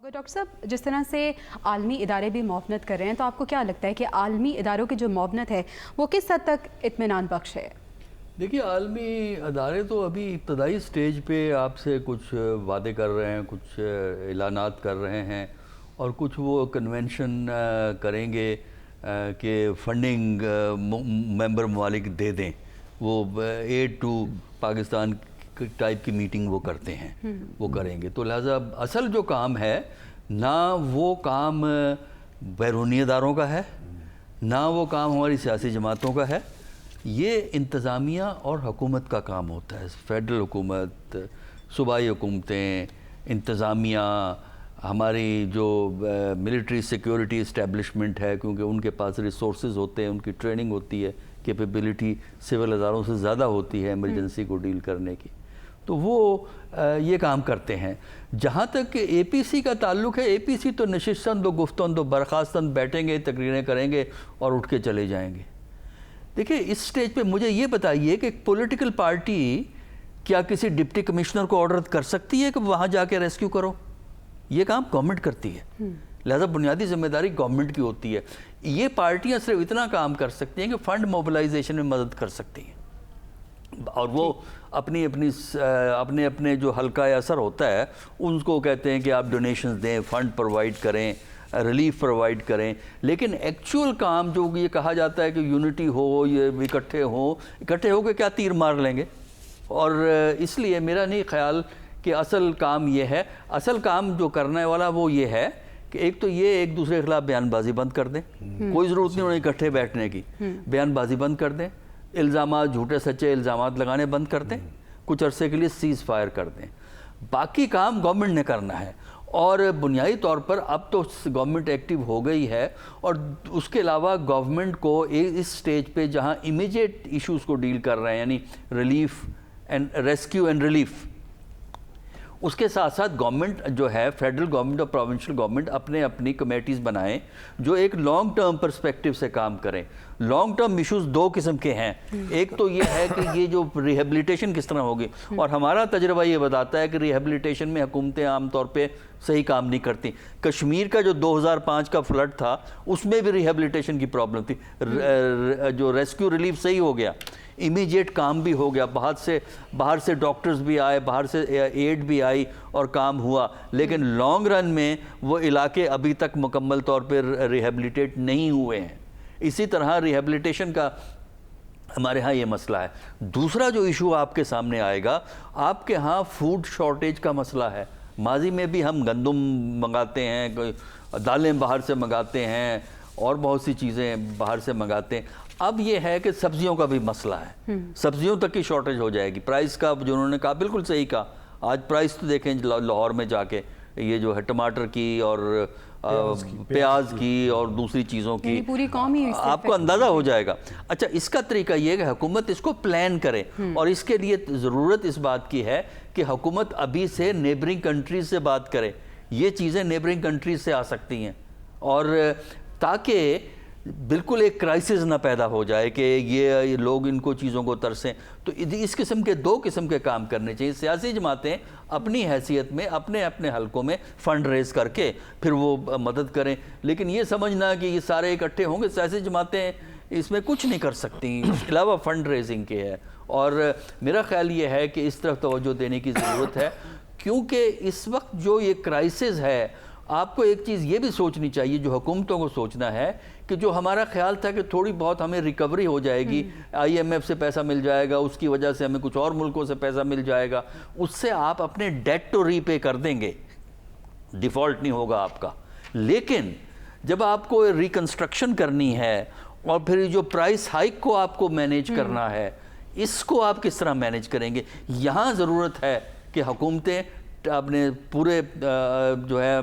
Doctor साहब, जिस तरह से आलमी इदारे भी मुआवनत कर रहे हैं, तो आपको क्या लगता है कि आलमी इदारों की जो मुआवनत है वो किस हद तक इत्मीनान बख्श है? देखिए, आलमी अदारे तो अभी इब्तदाई स्टेज पे आपसे कुछ वादे कर रहे हैं, कुछ ऐलानात कर रहे हैं और कुछ वो कन्वेंशन करेंगे कि फंडिंग मेंबर ममालिक दे दें, वो एड टू पाकिस्तान टाइप की मीटिंग वो करते हैं, वो करेंगे। तो लिहाजा असल जो काम है ना वो काम बैरूनी इदारों का है, ना वो काम हमारी सियासी जमातों का है, ये इंतज़ामिया और हुकूमत का काम होता है। फेडरल हुकूमत, सूबाई हुकूमतें, इंतज़ामिया, हमारी जो मिलिट्री सिक्योरिटी इस्टेब्लिशमेंट है, क्योंकि उनके पास रिसोर्सेज होते हैं, उनकी ट्रेनिंग होती है, कैपेबिलिटी सिविल इदारों से ज़्यादा होती है इमरजेंसी को डील करने की, तो वो ये काम करते हैं। जहाँ तक APC का ताल्लुक़ है, APC तो नशिस्तन दो गुफ्तन दो बर्खास्तन बैठेंगे, तकरीरें करेंगे और उठ के चले जाएंगे। देखिए, इस स्टेज पे मुझे ये बताइए कि पॉलिटिकल पार्टी क्या किसी डिप्टी कमिश्नर को ऑर्डर कर सकती है कि वहाँ जाके रेस्क्यू करो? ये काम गवर्नमेंट करती है, लिहाजा बुनियादी जिम्मेदारी गवर्नमेंट की होती है। ये पार्टियाँ सिर्फ इतना काम कर सकती हैं कि फ़ंड मोबिलाइजेशन में मदद कर सकती हैं, और वो अपने जो हल्का असर होता है उनको कहते हैं कि आप डोनेशंस दें, फ़ंड प्रोवाइड करें, रिलीफ प्रोवाइड करें। लेकिन एक्चुअल काम जो ये कहा जाता है कि यूनिटी हो, ये इकट्ठे हो के क्या तीर मार लेंगे? और इसलिए मेरा नहीं ख्याल कि असल काम ये है। असल काम जो करने वाला वो ये है कि एक तो ये एक दूसरे के खिलाफ बयानबाजी बंद कर दें, कोई ज़रूरत नहीं उन्हें इकट्ठे बैठने की, बयानबाजी बंद कर दें, इल्ज़ामात, झूठे सच्चे इल्ज़ामात लगाने बंद कर दें, कुछ अरसे के लिए सीज़ फायर कर दें। बाकी काम गवर्नमेंट ने करना है, और बुनियादी तौर पर अब तो गवर्नमेंट एक्टिव हो गई है, और उसके अलावा गवर्नमेंट को इस स्टेज पे जहां इमीडिएट इश्यूज़ को डील कर रहे हैं, यानी relief and rescue and relief, उसके साथ साथ गवर्नमेंट जो है, फेडरल गवर्नमेंट और प्रोविंशियल गवर्नमेंट अपनी कमेटीज़ बनाएं जो एक लॉन्ग टर्म पर्सपेक्टिव से काम करें। लॉन्ग टर्म इश्यूज़ दो किस्म के हैं, एक तो ये है कि ये जो रिहेबिलिटेशन किस तरह होगी, और हमारा तजर्बा ये बताता है कि रिहेबिलिटेशन में हुकूमतें आमतौर पे सही काम नहीं करती। कश्मीर का जो 2005 का फ्लड था उसमें भी रिहेबिलिटेशन की प्रॉब्लम थी, जो रेस्क्यू रिलीफ सही हो गया, इमीडिएट काम भी हो गया, बाहर से डॉक्टर्स भी आए, बाहर से एड भी आई और काम हुआ, लेकिन लॉन्ग रन में वो इलाके अभी तक मुकम्मल तौर पर रिहेबिलिटेट नहीं हुए हैं। इसी तरह रिहेबिलिटेशन का हमारे यहाँ ये मसला है। दूसरा जो इशू आपके सामने आएगा, आपके यहाँ फूड शॉर्टेज का मसला है। माजी में भी हम गंदम मंगाते हैं, दालें बाहर से मंगाते हैं, और बहुत सी चीज़ें बाहर से मंगाते हैं। अब ये है कि सब्जियों का भी मसला है, सब्जियों तक की शॉर्टेज हो जाएगी। प्राइस का जो उन्होंने कहा बिल्कुल सही कहा, आज प्राइस तो देखें लाहौर में जाके, ये जो है टमाटर की और प्याज की और दूसरी चीज़ों की, पूरी कौम ही आपको अंदाज़ा हो जाएगा। अच्छा, इसका तरीका ये है कि हुकूमत इसको प्लान करे, और इसके लिए ज़रूरत इस बात की है कि हुकूमत अभी से नेबरिंग कंट्रीज से बात करे। ये चीज़ें नेबरिंग कंट्रीज से आ सकती हैं, और ताकि बिल्कुल एक क्राइसिस ना पैदा हो जाए कि ये लोग इनको चीज़ों को तरसें। तो इस किस्म के दो किस्म के काम करने चाहिए। सियासी जमातें अपनी हैसियत में अपने अपने हलकों में फ़ंड रेज़ करके फिर वो मदद करें, लेकिन ये समझना कि ये सारे इकट्ठे होंगे, सियासी जमातें इसमें कुछ नहीं कर सकती इसके अलावा फ़ंड रेजिंग के है। और मेरा ख्याल ये है कि इस तरफ तवज्जो देने की ज़रूरत है, क्योंकि इस वक्त जो ये क्राइसिस है, आपको एक चीज़ ये भी सोचनी चाहिए, जो हुकूमतों को सोचना है, कि जो हमारा ख्याल था कि थोड़ी बहुत हमें रिकवरी हो जाएगी, IMF से पैसा मिल जाएगा, उसकी वजह से हमें कुछ और मुल्कों से पैसा मिल जाएगा, उससे आप अपने डेट तो रीपे कर देंगे, डिफ़ॉल्ट नहीं होगा आपका। लेकिन जब आपको रिकन्स्ट्रक्शन करनी है और फिर जो प्राइस हाइक को आपको मैनेज करना है, इसको आप किस तरह मैनेज करेंगे? यहाँ ज़रूरत है कि हुकूमतें अपने पूरे जो है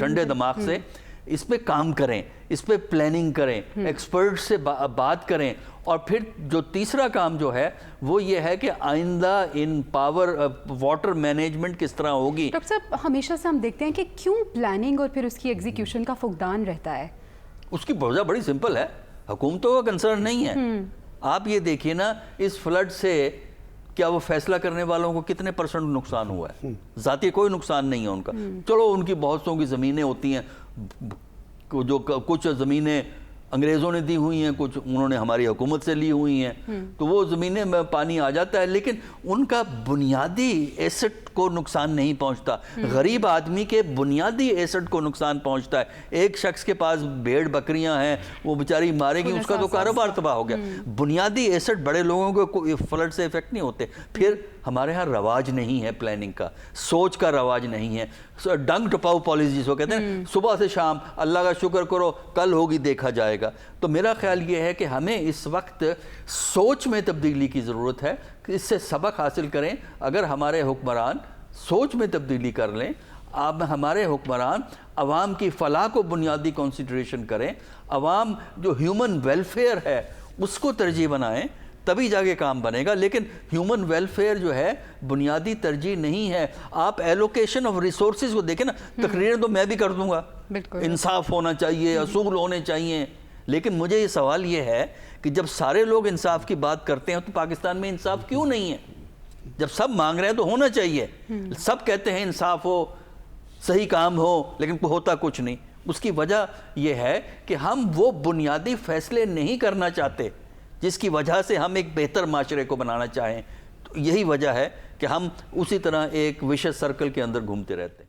ठंडे दिमाग से इस पे काम करें, इस पे प्लानिंग करें, एक्सपर्ट से बात करें, और फिर जो तीसरा काम जो है वो ये है कि आइंदा इन पावर वाटर मैनेजमेंट किस तरह होगी। डॉक्टर साहब, हमेशा से हम देखते हैं कि क्यों प्लानिंग और फिर उसकी एग्जीक्यूशन का फुकदान रहता है? उसकी वजह बड़ी सिंपल है, हुकूमतों का कंसर्न नहीं है। आप ये देखिए ना, इस फ्लड से کیا وہ فیصلہ کرنے والوں کو کتنے % نقصان ہوا ہے؟ ذاتی کوئی نقصان نہیں ہے ان کا. چلو ان کی بہت سوں کی زمینیں ہوتی ہیں, جو کچھ زمینیں انگریزوں نے دی ہوئی ہیں, کچھ انہوں نے ہماری حکومت سے لی ہوئی ہیں, تو وہ زمینیں میں پانی آ جاتا ہے, لیکن ان کا بنیادی ایسٹ کو نقصان نہیں پہنچتا. غریب آدمی کے بنیادی ایسٹ کو نقصان پہنچتا ہے. ایک شخص کے پاس بھیڑ بکریاں ہیں, وہ بیچاری مارے گی, اس کا تو کاروبار تباہ ہو گیا. بنیادی ایسٹ بڑے لوگوں کو کوئی فلڈ سے افیکٹ نہیں ہوتے. پھر ہمارے ہاں رواج نہیں ہے پلاننگ کا, سوچ کا رواج نہیں ہے. ڈنگ ٹپاؤ پالیسی جس کو کہتے ہیں, صبح سے شام اللہ کا شکر کرو, کل ہوگی دیکھا جائے گا. تو میرا خیال یہ ہے کہ ہمیں اس وقت سوچ میں تبدیلی کی ضرورت ہے, کہ اس سے سبق حاصل کریں. اگر ہمارے حکمران سوچ میں تبدیلی کر لیں, اب ہمارے حکمران عوام کی فلاح کو بنیادی کنسیڈریشن کریں, عوام جو ہیومن ویلفیئر ہے اس کو ترجیح بنائیں, تبھی جا کے کام بنے گا. لیکن ہیومن ویلفیئر جو ہے بنیادی ترجیح نہیں ہے. آپ ایلوکیشن آف ریسورسز کو دیکھیں نا, تقریریں تو میں بھی کر دوں گا, انصاف ہونا چاہیے, اصول ہونے چاہیے, لیکن مجھے یہ سوال یہ ہے کہ جب سارے لوگ انصاف کی بات کرتے ہیں تو پاکستان میں انصاف کیوں نہیں ہے؟ جب سب مانگ رہے ہیں تو ہونا چاہیے. سب کہتے ہیں انصاف ہو, صحیح کام ہو, لیکن ہوتا کچھ نہیں. اس کی وجہ یہ ہے کہ ہم وہ بنیادی فیصلے نہیں کرنا چاہتے جس کی وجہ سے ہم ایک بہتر معاشرے کو بنانا چاہیں. تو یہی وجہ ہے کہ ہم اسی طرح ایک وشس سرکل کے اندر گھومتے رہتے ہیں.